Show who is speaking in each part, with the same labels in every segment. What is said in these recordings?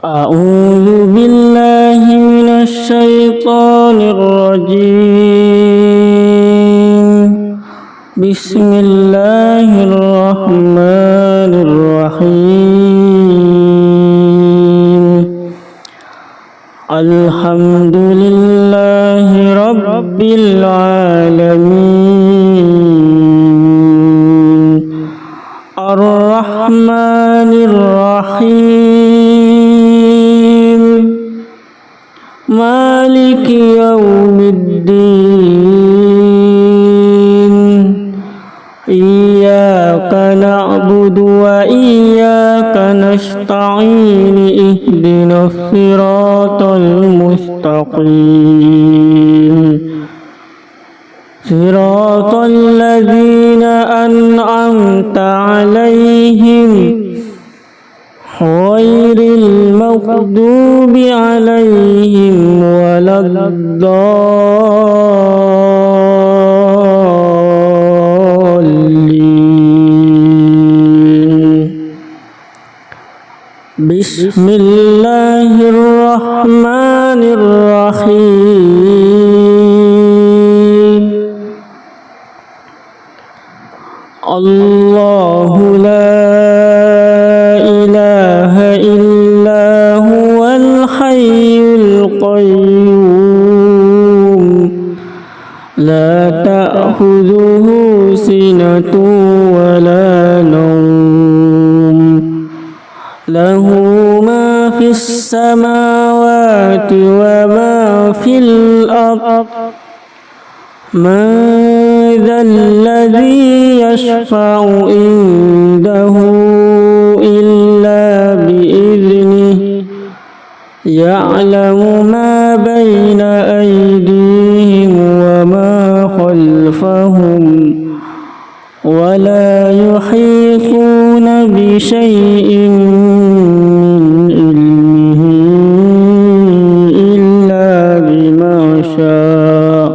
Speaker 1: أعوذ بالله من الشيطان الرجيم. بسم الله الرحمن الرحيم. الحمد لله رب العالمين الرحمن الرحيم مالك يوم الدين إياك نعبد وإياك نستعين اهدنا الصراط المستقيم صراط الذين أنعمت عليهم غير المغضوب عليهم ولا الضالين. بسم الله الرحمن الرحيم. الله لا إله إلا هو الحي القيوم لا تأخذه سنة ولا نوم له ما في السماوات وما في الأرض من ذا الذي يشفع عنده إلا بإذنه يعلم ما بين أيديهم وما خلفهم ولا يحيطون بشيء من علمه إلا بما شاء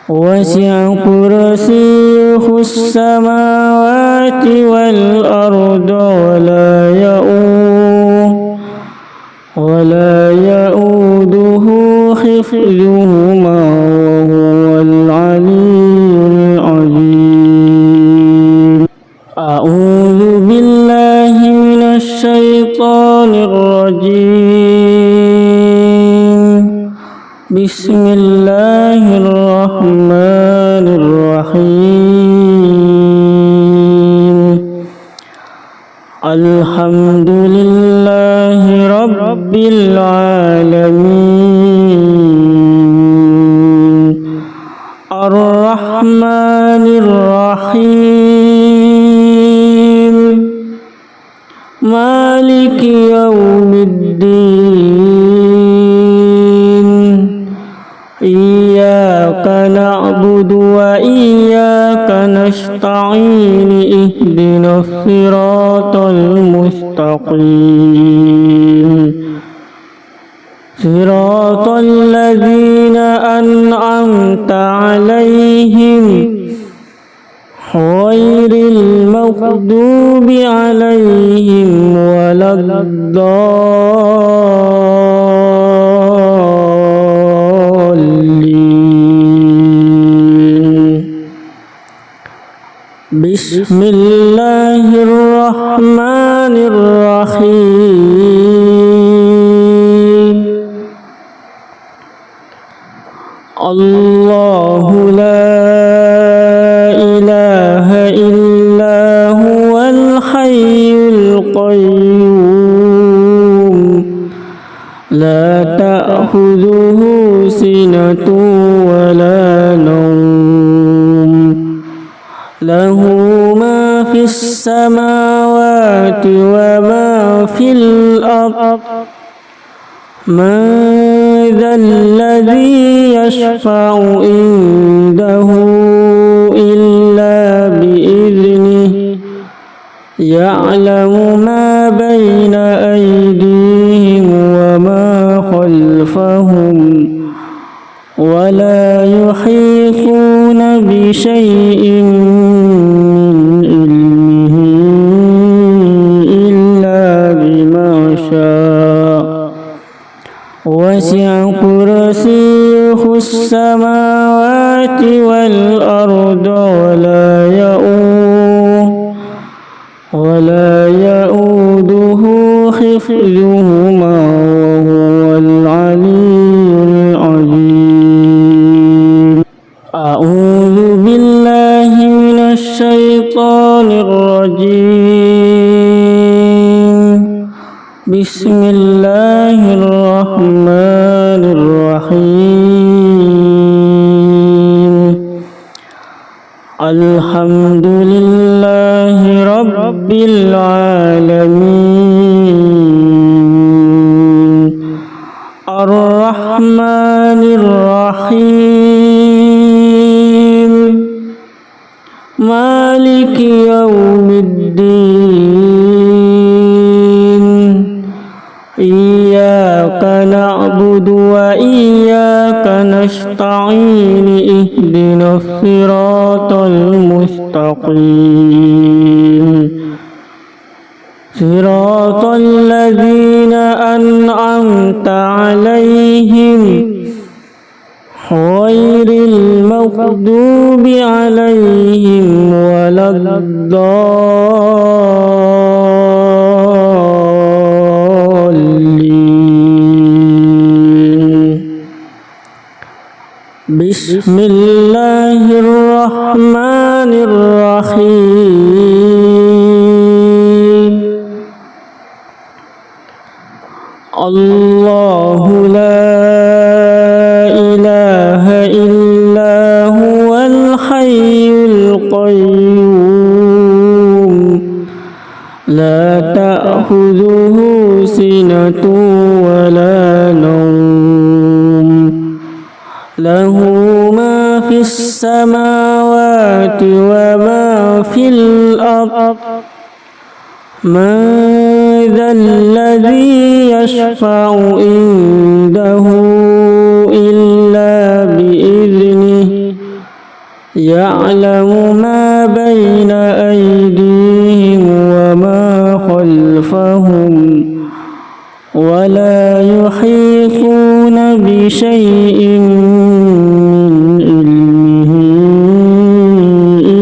Speaker 1: وسع كرسيه السماوات والأرض ولا يؤوده حفظهما وهو العلي العظيم. أعوذ بالله من الشيطان الرجيم. بسم الله الرحمن الرحيم. الحمد لله رب العالمين الرحمن الرحيم مالك يوم الدين إياك نعبد وإياك نستعين اهدنا الصراط المستقيم صراط الذين أنعمت عليهم غير المغضوب عليهم ولا الضالين. بسم الله الرحمن الرحيم. الله لا إله إلا هو الحي القيوم لا تأخذه سنة ولا نوم له ما في السماوات وما في الأرض من ذا الذي يشفع عنده إلا بإذنه يعلم ما بين أيديهم وما خلفهم ولا يحيطون بشيء من علمه إلا بما شاء وسع كرسيه السماوات والأرض ولا يؤوده حفظهما وهو العلي العظيم. أعوذ بالله من الشيطان الرجيم. بسم الله الرحمن الرحيم. الحمد لله رب العالمين الرحمن الرحيم مالك يوم الدين إياك نعبد وإياك نستعين اهدنا الصراط المستقيم صراط الذين أنعمت عليهم غير المغضوب عليهم ولا الضالين. بسم الله الرحمن الرحيم. الله لا إله إلا هو الحي القيوم لا تأخذه سنة ولا نوم له ما في السماوات وما في الأرض من ذا الذي يشفع عنده إلا بإذنه يعلم ما بين أيديهم وما خلفهم ولا يحيطون بشيء من علمه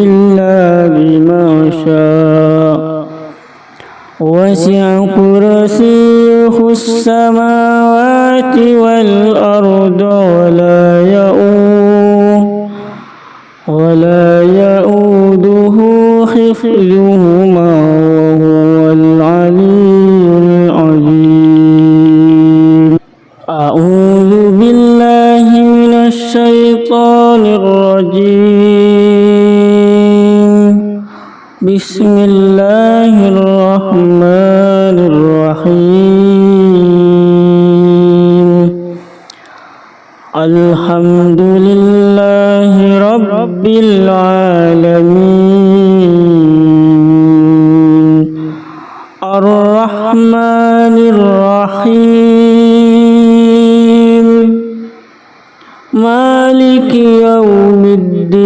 Speaker 1: إلا بما شاء وسع كرسيه السماوات والأرض ولا يؤوده حفظهما وهو العلي العظيم. أعوذ بالله من الشيطان الرجيم. بسم الله الرحمن الرحيم. الحمد لله رب العالمين الرحمن الرحيم مالك يوم الدين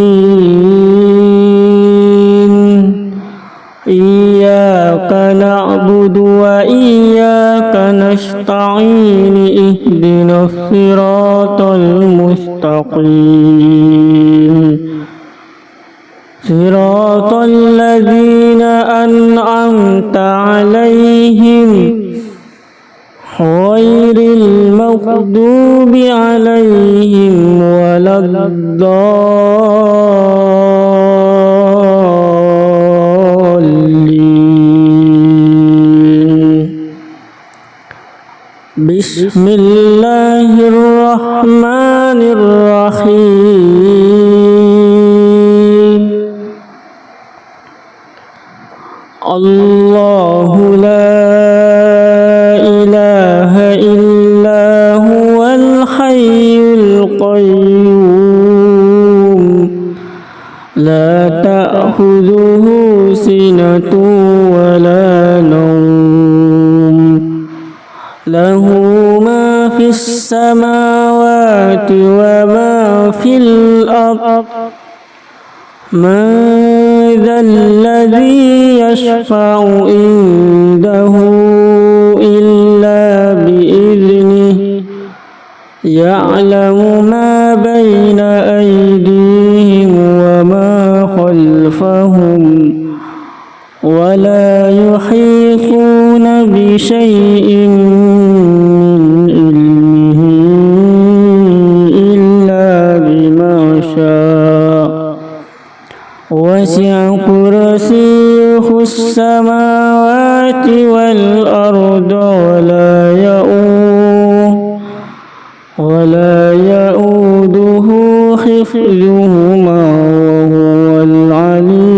Speaker 1: إياك نعبد وإياك نستعين اهدنا الصراط المستقيم صراط الذين أنعمت عليهم غير المغضوب عليهم ولا الضالين. بسم الله الرحمن الرحيم. الله لا إله إلا هو الحي القيوم لا تأخذه سنة ولا نوم له ما في السماوات وما في الأرض من ذا الذي يشفع عنده إلا بإذنه يعلم ما بين أيديهم وما خلفهم ولا يحيطون بشيء من علمه إلا بما شاء وسع كرسيه السماوات والأرض ولا يؤوده حفظهما وهو العلي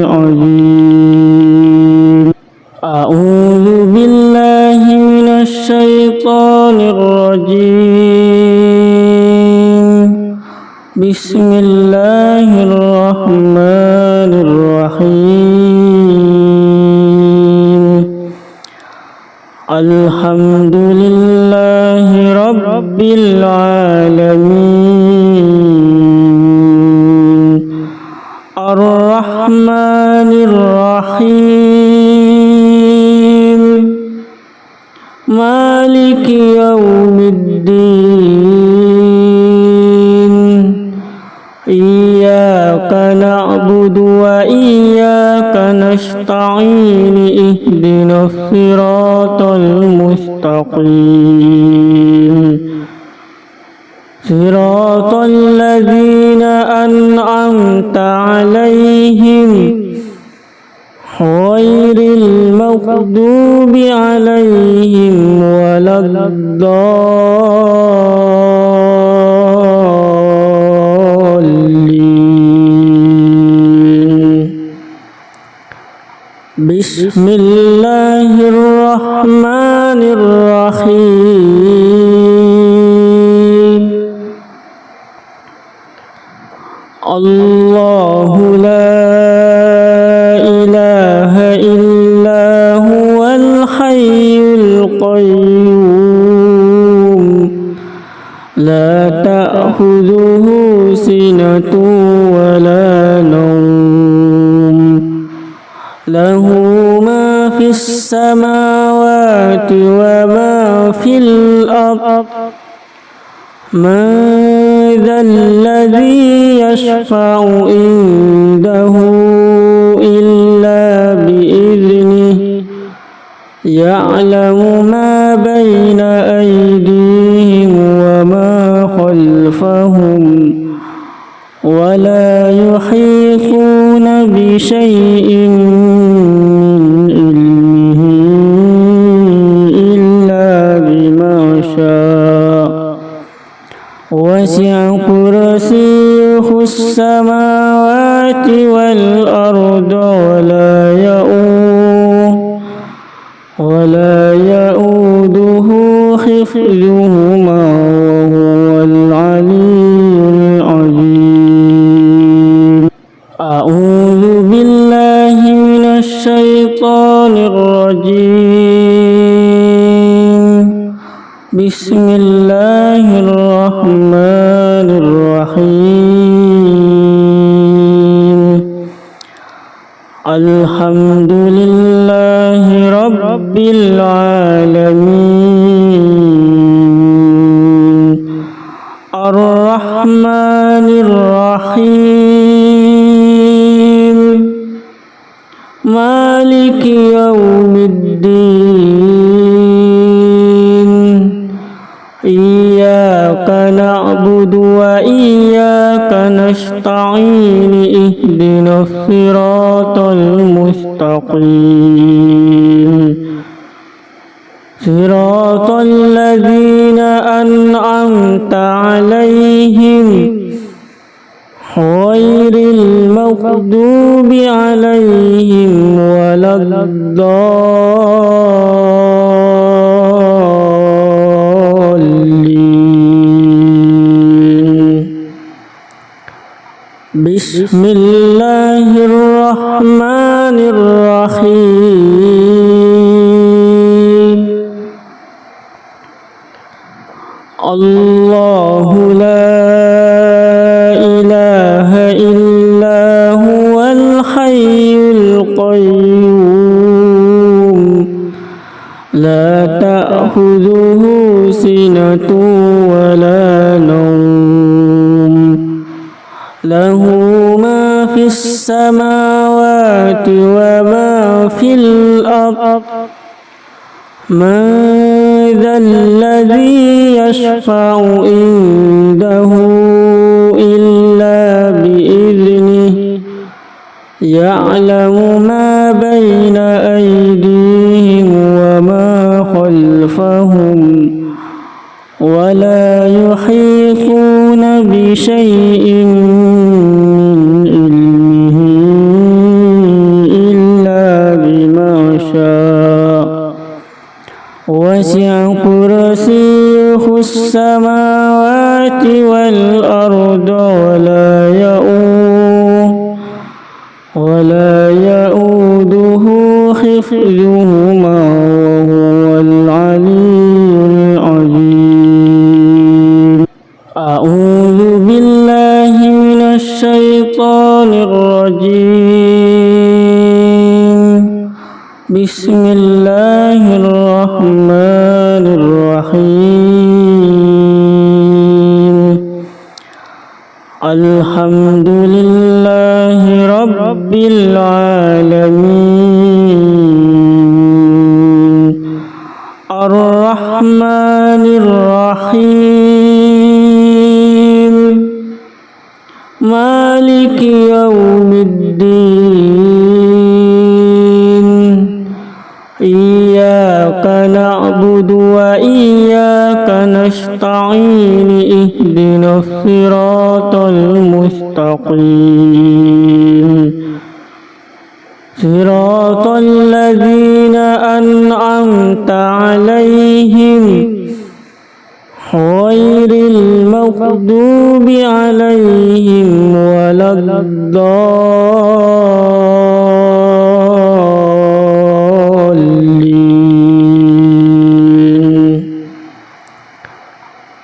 Speaker 1: العظيم. أعوذ بالله من الشيطان الرجيم. بسم الله الرحمن الرحيم. الحمد لله رب العالمين الرحمن الرحيم مالك يوم الدين إياك نعبد وإياك نستعين اهدنا الصراط المستقيم صراط الذين أنعمت عليهم غير المغضوب عليهم ولا الضالين. بسم الله الرحمن الرحيم. الله لا إله إلا هو الحي القيوم لا تأخذه سنة ولا نوم له ما في السماوات وما في الأرض من ذا الذي يشفع عنده إلا بإذنه يعلم ما بين أيديهم وما خلفهم ولا يحيطون بشيء من علمه إلا بما شاء وسع كرسيه السماوات والأرض ولا يؤوده حفظهما وهو العلي العظيم. أعوذ بالله من الشيطان الرجيم. بسم الله الرحمن الرحيم. الحمد لله رب العالمين الرحمن الرحيم مالك يوم الدين إياك نعبد وإياك نستعين اهدنا الصراط المستقيم صراط الذين أنعمت عليهم غير المغضوب عليهم ولا الضالين. بسم الله الرحمن الرحيم. الله لا إله إلا هو الحي القيوم لا تأخذه سنة ولا نوم له ما في السماوات وما في الأرض من ذا الذي يشفع عنده إلا بإذنه يعلم ما بين أيديهم وما خلفهم ولا يحيطون بشيء من علمه إلا بما شاء وسع كرسيه السماوات والأرض ولا يؤوده حفظهما وهو العلي العظيم. أعوذ بالله من الشيطان الرجيم. بسم الله الرحمن الرحيم. الحمد لله رب العالمين الرحمن الرحيم مالك يوم الدين إياك نعبد وإياك نستعين اهدنا الصراط المستقيم صراط الذين أنعمت عليهم غير المغضوب عليهم ولا الضالين.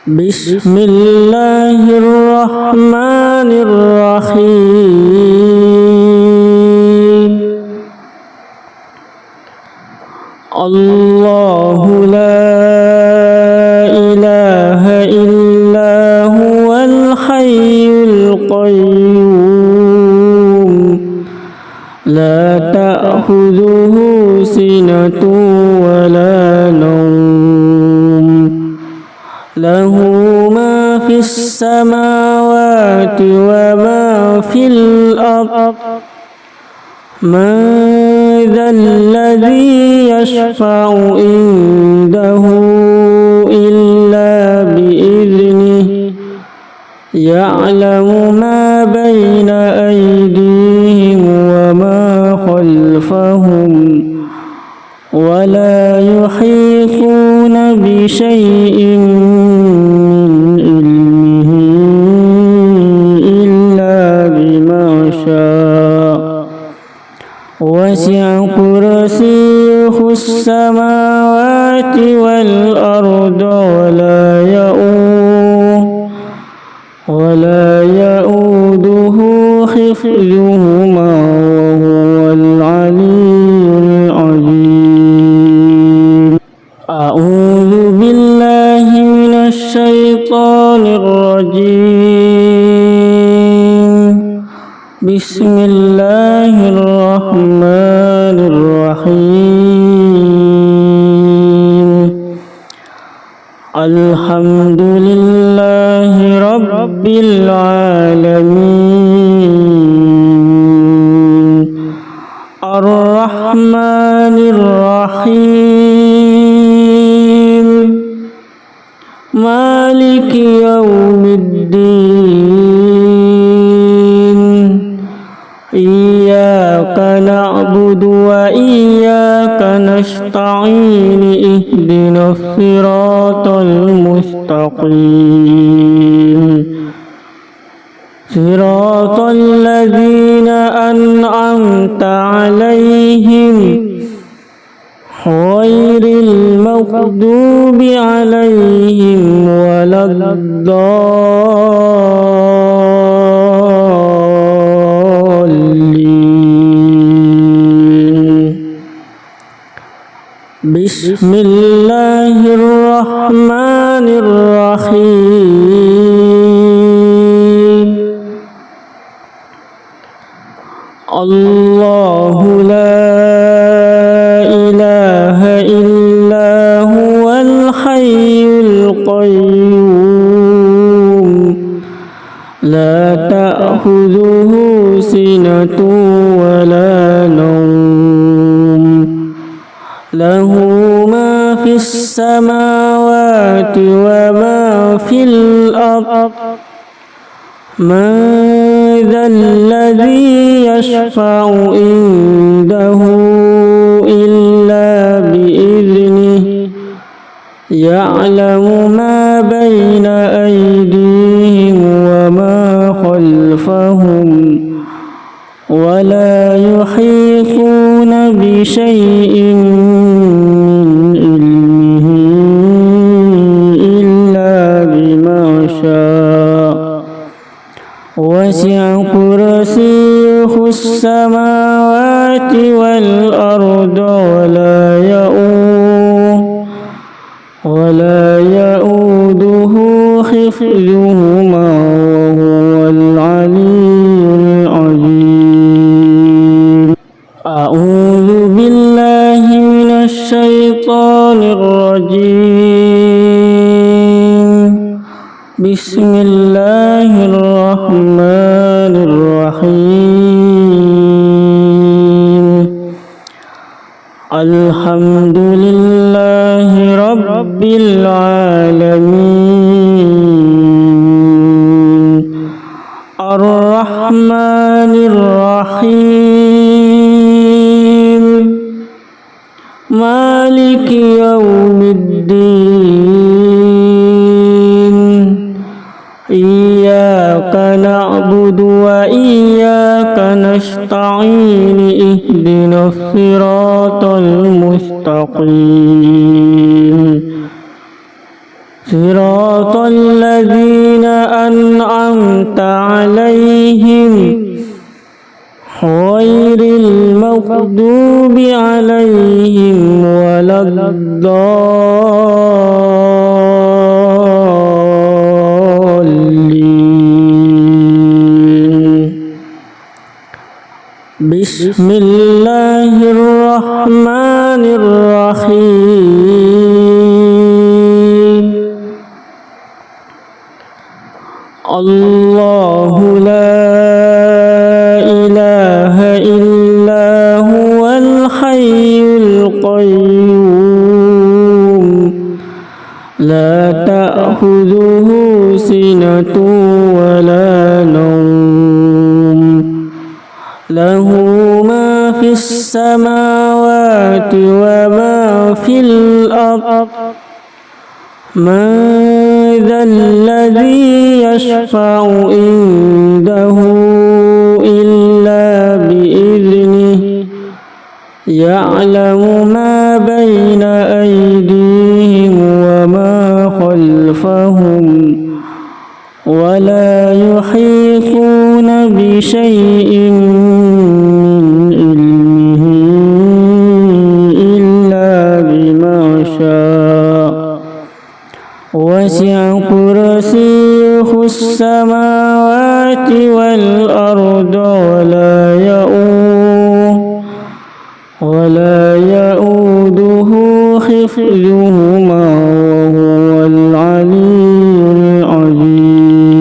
Speaker 1: بسم الله الرحمن الرحيم. الله لا إله إلا هو الحي القيوم لا تأخذه سنة ولا نوم له ما في السماوات وما في الأرض من ذا الذي يشفع عنده إلا بإذنه يعلم ما بين أيديهم وما خلفهم ولا يحيطون بشيء من علمه إلا بما شاء وسع كرسيه السماوات والأرض ولا يؤوده حفظهما وهو العلي العظيم. أعوذ بالله من الشيطان الرجيم. بسم الله الرحمن الرحيم. الحمد لله رب العالمين الرحمن الرحيم مالك يوم الدين إياك نعبد وإياك نستعين اهدنا الصراط المستقيم صراط الذين أنعمت عليهم غير المغضوب عليهم ولا الضالين. بسم الله الرحمن الرحيم الله لا إله إلا هو الحي القيوم لا تأخذه سنة ولا نوم له ما في السماوات وما في الأرض من ذا الذي يشفع عنده إلا بإذنه يعلم ما بين أيديهم وما خلفهم ولا يحيطون بشيء من علمه إلا بما شاء وسع كرسيه السماوات والأرض ولا يؤوده حفظهما وهو العلي العظيم أعوذ بالله من الشيطان الرجيم بسم الله الرحمن الرحيم الحمد لله رب العالمين الرحمن الرحيم مالك يوم الدين إياك نعبد وإياك نستعين اهدنا الصراط المستقيم صراط الذين أنعمت عليهم غير المغضوب عليهم ولا الضالين بسم الله الرحمن الرحيم الله لا إله إلا هو الحي القيوم لا تأخذه سنة ولا نوم له ما في السماوات وما في الأرض من ذا الذي يشفع عنده إلا بإذنه يعلم ما بين أيديهم وما خلفهم ولا يحيطون بشيء من علمه إلا بما شاء وسع كرسيه السماوات والأرض ولا يؤوده حفظهما وهو العلي العظيم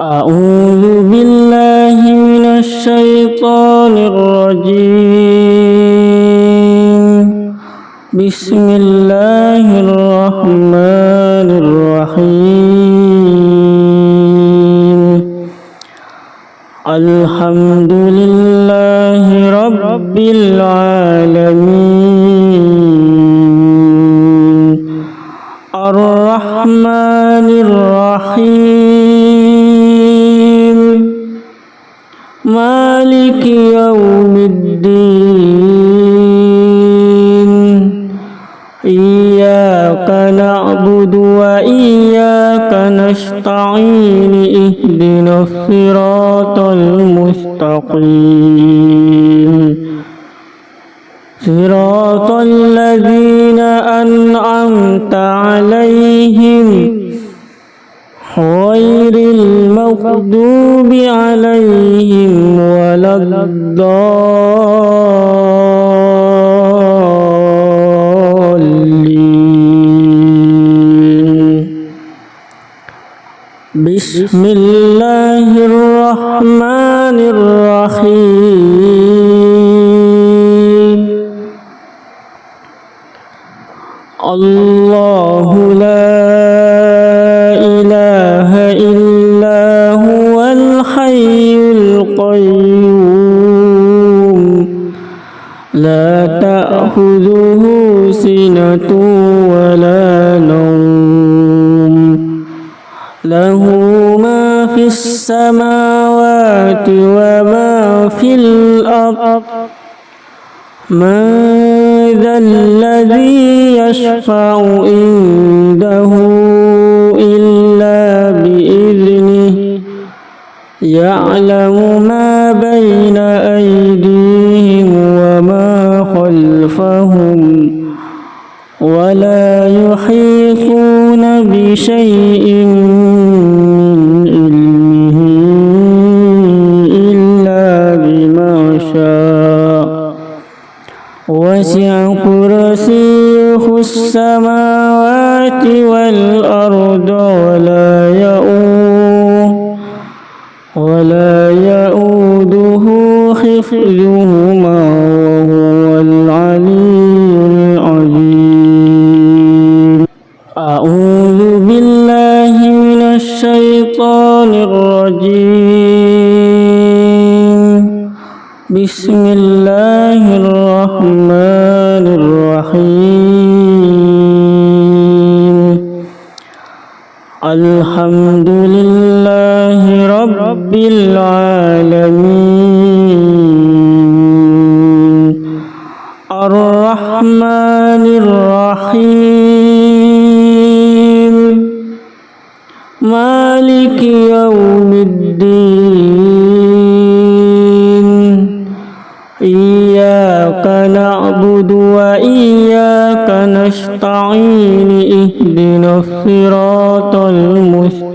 Speaker 1: أعوذ بالله من الشيطان الرجيم بسم الله الرحمن الرحيم الحمد لله رب العالمين الرحمن الرحيم مالك يوم الدين إياك نعبد وإياك نستعين اهدنا الصراط المستقيم صراط الذين أنعمت أنعمت عليهم غير المغضوب عليهم ولا الضالين بسم الله الرحمن الرحيم الله لا إله إلا هو الحي القيوم لا تأخذه سنة ولا نوم له ما في السماوات وما في الأرض من ذا الذي يشفع عنده إلا بإذنه يعلم ما بين أيديهم وما خلفهم ولا يحيطون بشيء من علمه إلا بما شاء وسع كرسيه السماوات والأرض ولا يؤوده حفظهما وهو العلي العظيم أعوذ بالله من الشيطان الرجيم بسم الله الرحمن الرحيم الحمد لله رب العالمين الرحمن الرحيم مالك يوم الدين إياك نعبد وإياك نستعين اهدنا الصراط المستقيم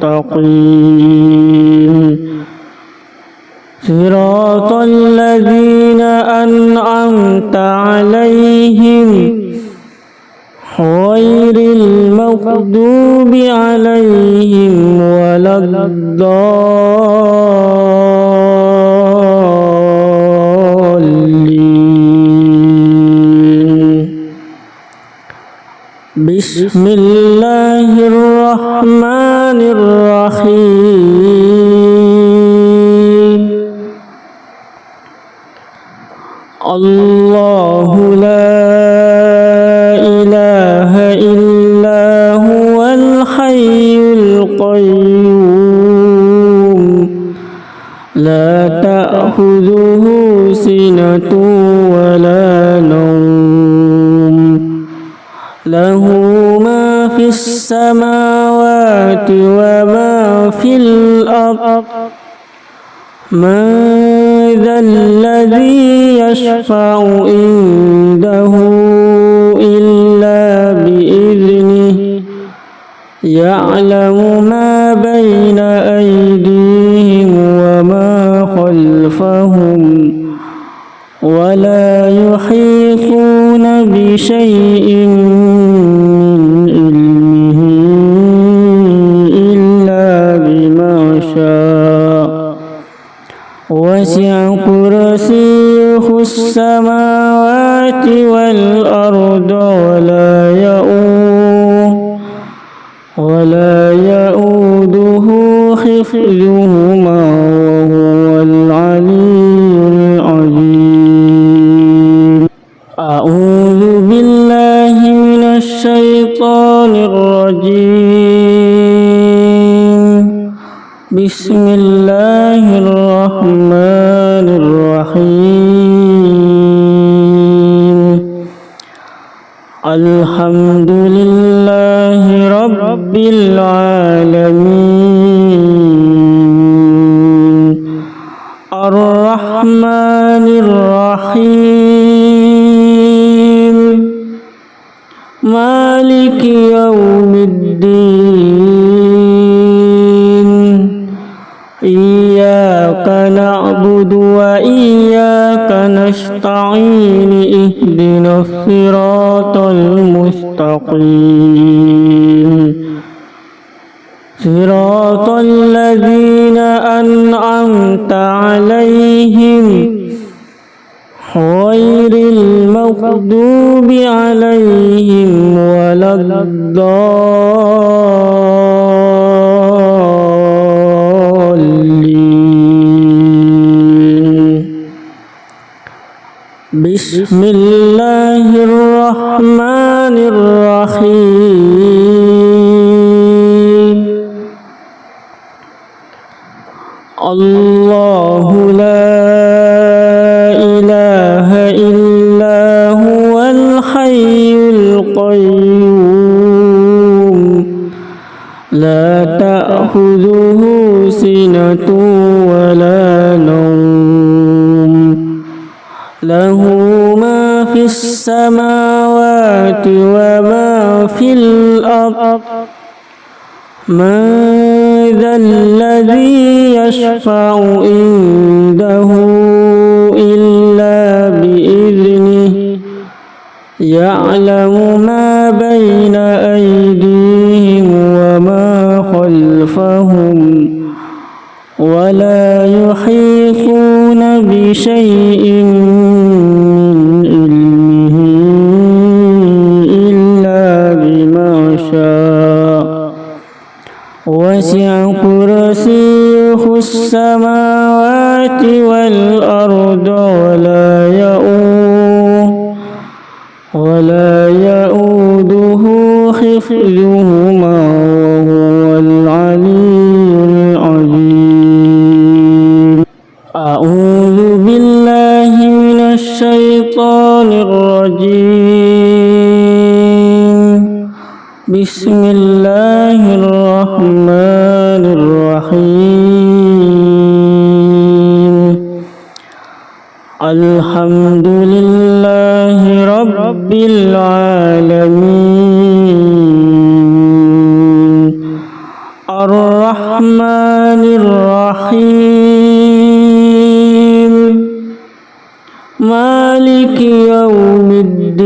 Speaker 1: صراط الذين أنعمت عليهم غير المغضوب عليهم ولا الضالين بسم الله الرحمن الرحيم الله لا إله إلا هو الحي القيوم لا تأخذه سنة ولا نوم له ما في السماوات وما في الأرض من ذا الذي يشفع عنده إلا بإذنه يعلم ما بين أيديهم وما خلفهم ولا يحيطون بشيء من علمه إلا بما شاء وسع كرسيه السماوات والأرض ولا يؤوده حفظهما وهو العلي العظيم أعوذ بالله من الشيطان الرجيم بسم الله الرحمن الرحيم الحمد لله رب العالمين الرحمن الرحيم مالك مالك يوم الدين إياك نعبد وإياك نستعين اهدنا الصراط المستقيم صراط الذين أنعمت عليهم غير المغضوب عليهم ولا الضالين بسم الله الرحمن الرحيم الله لا إله إلا هو الحي القيوم لا تأخذه سنة ولا نوم له ما في السماوات وما في الأرض من ذا الذي يشفع عنده إلا بإذنه يعلم ما بين أيديهم وما خلفهم ولا يحيطون بشيء من علمه إلا بما شاء وسع كرسيه السماوات والأرض ولا يؤوده حفظهما وهو العلي العظيم أعوذ بالله من الشيطان الرجيم بسم الله الرحمن الرحيم الحمد لله رب العالمين الرحمن الرحيم مالك يوم الدين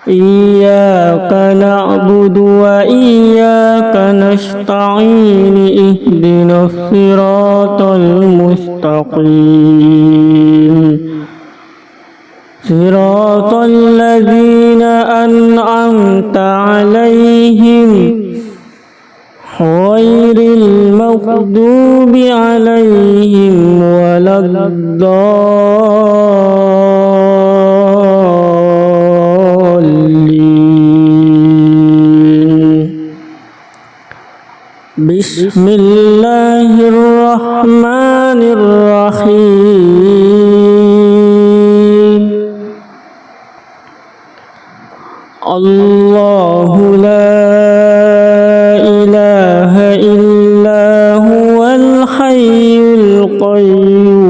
Speaker 1: إياك نعبد وإياك نستعين اهدنا الصراط المستقيم صراط الذين أنعمت عليهم غير المغضوب عليهم ولا الضالين بسم الله الرحمن الرحيم الله لا إله إلا هو الحي القيوم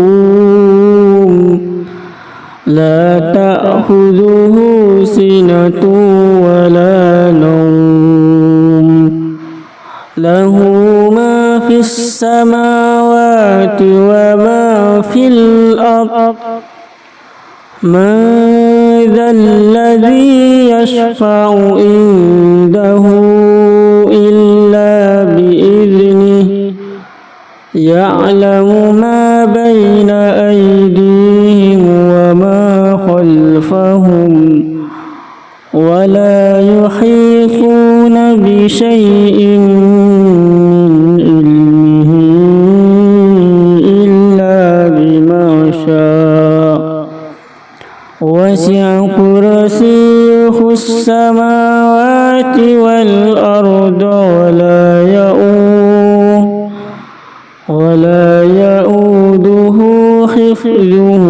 Speaker 1: لا تأخذه سنة ولا نوم له ما في السماوات وما في الأرض من ذا الذي يشفع عنده إلا بإذنه يعلم ما بين أيديهم وما خلفهم ولا يحيطون بشيء من علمه إلا بما شاء وسع كرسيه السماوات والأرض ولا يؤوده حفظهما